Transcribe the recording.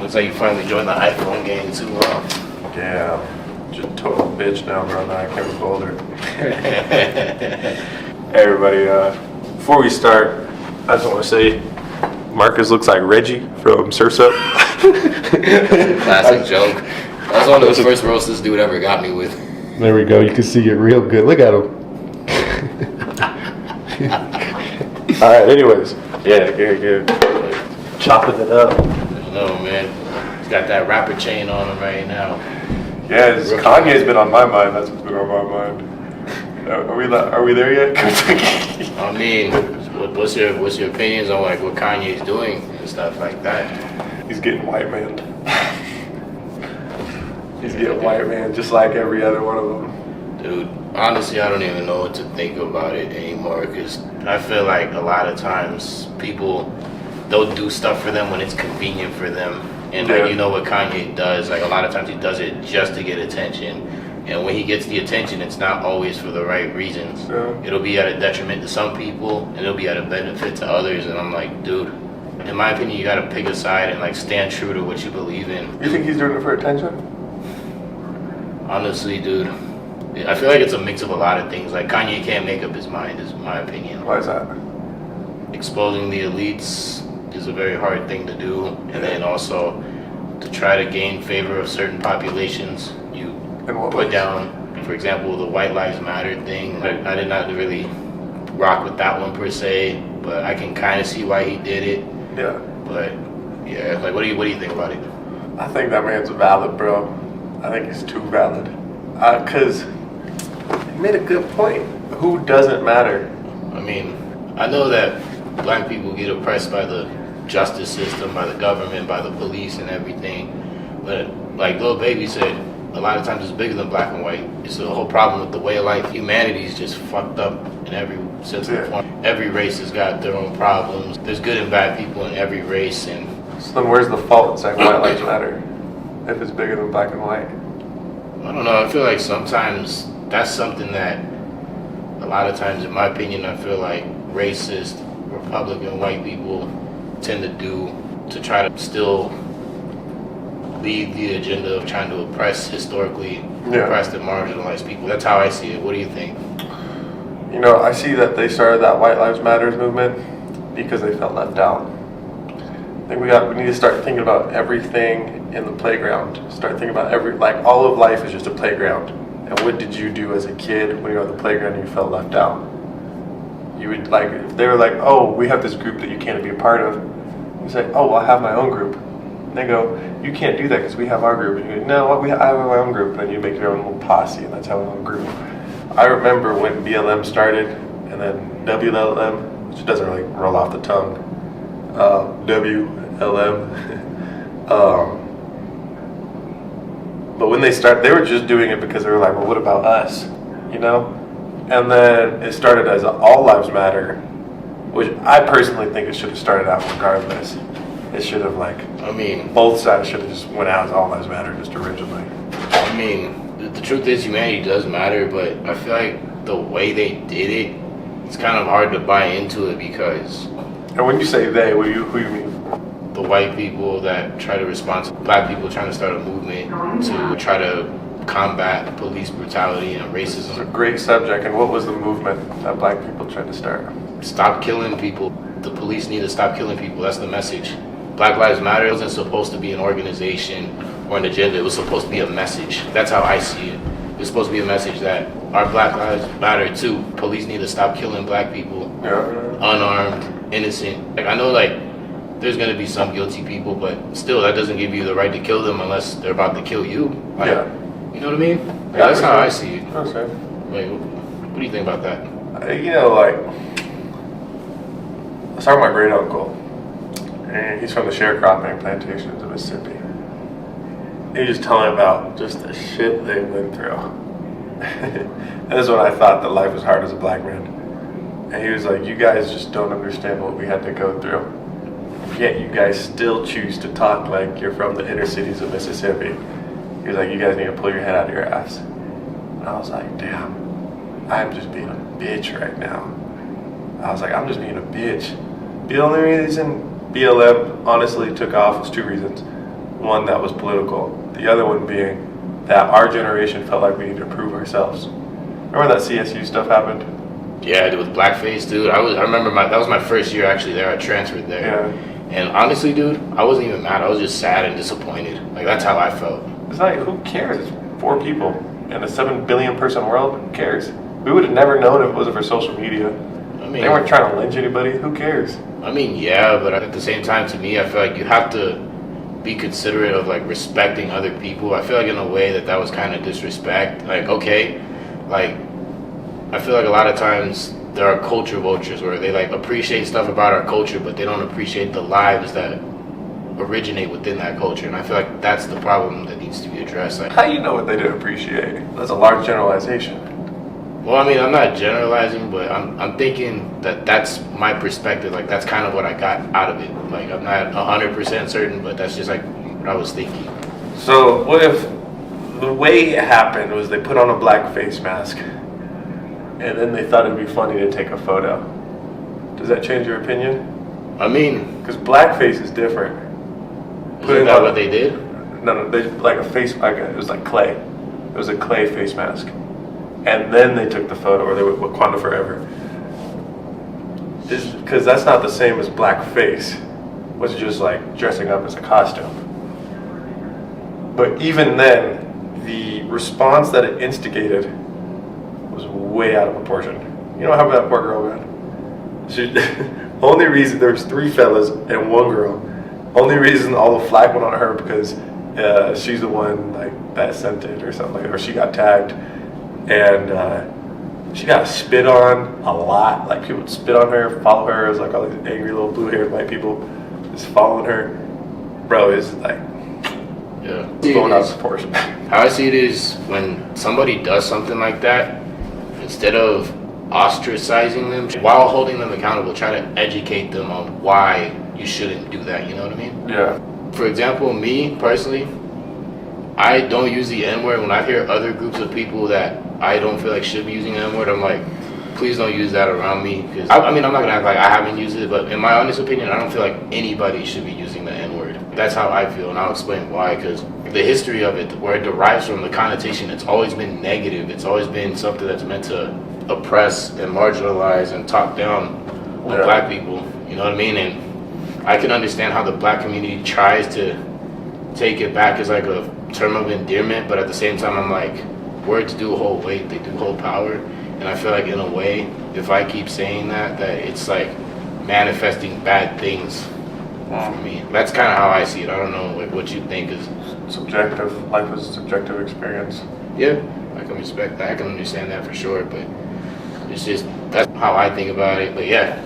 Looks like you finally joined the iPhone game too. Yeah, just total bitch now, bro. Now I can't be bolder. Hey, everybody. Before we start, I just want to say, Marcus looks like Reggie from Surf's Up. Classic joke. That's one of the first roasts this dude ever got me with. There we go. You can see it real good. Look at him. All right. Anyways, yeah, good. Chopping it up. No, man. He's got that rapper chain on him right now. Yeah, Kanye's been on my mind. That's what's been on my mind. Are we there yet? I mean, what's your opinions on like what Kanye's doing and stuff like that? He's getting white man. He's getting white man just like every other one of them. Dude, honestly, I don't even know what to think about it anymore because I feel like a lot of times people, they'll do stuff for them when it's convenient for them. And like, you know what Kanye does, like a lot of times he does it just to get attention. And when he gets the attention, it's not always for the right reasons. Yeah. It'll be at a detriment to some people and it'll be at a benefit to others. And I'm like, dude, in my opinion, you gotta pick a side and like stand true to what you believe in. You think he's doing it for attention? Honestly, dude, I feel like it's a mix of a lot of things. Like Kanye can't make up his mind, is my opinion. Why is that? Exposing the elites is a very hard thing to do, and then also to try to gain favor of certain populations, you put down, for example, the White Lives Matter thing. I did not really rock with that one per se, but I can kind of see why he did it. Yeah. But yeah, like what do you think about it? I think that man's valid, bro. I think he's too valid. Cause he made a good point. Who doesn't matter? I mean, I know that black people get oppressed by the justice system, by the government, by the police and everything. But like Lil Baby said, a lot of times it's bigger than black and white. It's the whole problem with the way of life. Humanity is just fucked up in every sense of the point. Every race has got their own problems. There's good and bad people in every race. And so then where's the fault in saying white lives matter if it's bigger than black and white? I don't know. I feel like sometimes that's something that a lot of times, in my opinion, I feel like racist, Republican white people tend to do to try to still lead the agenda of trying to oppress historically oppressed and marginalized people. That's how I see it. What do you think? You know, I see that they started that White Lives Matter movement because they felt left out. I think we need to start thinking about everything in the playground. Start thinking about all of life is just a playground. And what did you do as a kid when you were on the playground and you felt left out? You would if they were like, oh, we have this group that you can't be a part of. You say, oh, well, I have my own group. And they go, you can't do that because we have our group. And you go, no, I have my own group. And then you make your own little posse, and that's how we have a group. I remember when BLM started, and then WLM, which doesn't really roll off the tongue. WLM. But when they started, they were just doing it because they were like, well, what about us? You know? And then it started as All Lives Matter, which I personally think it should have started out regardless. It should have both sides should have just went out as All Lives Matter just originally. I mean, the truth is humanity does matter, but I feel like the way they did it, it's kind of hard to buy into it because... And when you say they, who you mean? The white people that try to respond to black people trying to start a movement to try to combat police brutality and racism. It's a great subject. And what was the movement that black people tried to start? Stop killing people. The police need to stop killing people. That's the message. Black Lives Matter wasn't supposed to be an organization or an agenda. It was supposed to be a message. That's how I see it. It was supposed to be a message that our Black Lives Matter too. Police need to stop killing black people. Unarmed, innocent. I know there's going to be some guilty people, but still that doesn't give you the right to kill them unless they're about to kill you. You know what I mean? That's how I see it. Okay. What do you think about that? I saw my great uncle, and he's from the sharecropping plantations of Mississippi. He was telling about just the shit they went through. And this is when I thought that life was hard as a black man. And he was like, you guys just don't understand what we had to go through. Yet you guys still choose to talk like you're from the inner cities of Mississippi. He was like, you guys need to pull your head out of your ass. And I was like, damn, I'm just being a bitch right now. I was like, I'm just being a bitch. The only reason BLM honestly took off was two reasons. one that was political. The other one being that our generation felt like we needed to prove ourselves. Remember that CSU stuff happened? Yeah, dude, with blackface, dude. I remember that was my first year actually there. I transferred there. Yeah. And honestly, dude, I wasn't even mad. I was just sad and disappointed. Like, that's how I felt. It's like, who cares? It's 4 people in a 7 billion person world. Who cares? We would have never known if it wasn't for social media. I mean, they weren't trying to lynch anybody. Who cares? I mean, yeah, but at the same time, to me, I feel like you have to be considerate of, like, respecting other people. I feel like in a way that was kind of disrespect. Like, okay, like, I feel like a lot of times there are culture vultures where they, like, appreciate stuff about our culture, but they don't appreciate the lives that originate within that culture. And I feel like that's the problem that needs to be addressed. Like, how do you know what they didn't appreciate? That's a large generalization. well, I mean, I'm not generalizing, but I'm thinking that that's my perspective. Like, that's kind of what I got out of it. Like, I'm not 100% certain, but that's just like what I was thinking. So what if the way it happened was they put on a black face mask and then they thought it'd be funny to take a photo? Does that change your opinion? I mean, Because blackface is different. isn't that what they did? No, they like a face. It was like clay. It was a clay face mask, and then they took the photo, or they were Wakanda forever. Because that's not the same as blackface, which is just like dressing up as a costume. But even then, the response that it instigated was way out of proportion. You know how that poor girl got? She, only reason there was 3 fellas and 1 girl. Only reason all the flack went on her because she's the one like that sent it or something, or she got tagged, and she got spit on a lot. Like, people would spit on her, follow her. It was like all these angry little blue-haired white people just following her. Bro, it's like blowing out of proportion. How I see it is when somebody does something like that, instead of ostracizing them while holding them accountable, try to educate them on why you shouldn't do that. You know what I mean? Yeah. For example, me personally, I don't use the N-word. When I hear other groups of people that I don't feel like should be using the N-word, I'm like, please don't use that around me. Because I mean, I'm not gonna act like I haven't used it, but in my honest opinion, I don't feel like anybody should be using the N-word. That's how I feel, and I'll explain why. Because the history of it, where it derives from, the connotation, it's always been negative. It's always been something that's meant to oppress and marginalize and talk down on black people. You know what I mean? And I can understand how the black community tries to take it back as like a term of endearment, but at the same time, I'm like, words do hold weight, they do hold power, and I feel like in a way, if I keep saying that it's like manifesting bad things for me. That's kind of how I see it. I don't know what you think is Subjective. Life is a subjective experience. Yeah, I can respect that. I can understand that for sure, but it's just, that's how I think about it. But yeah,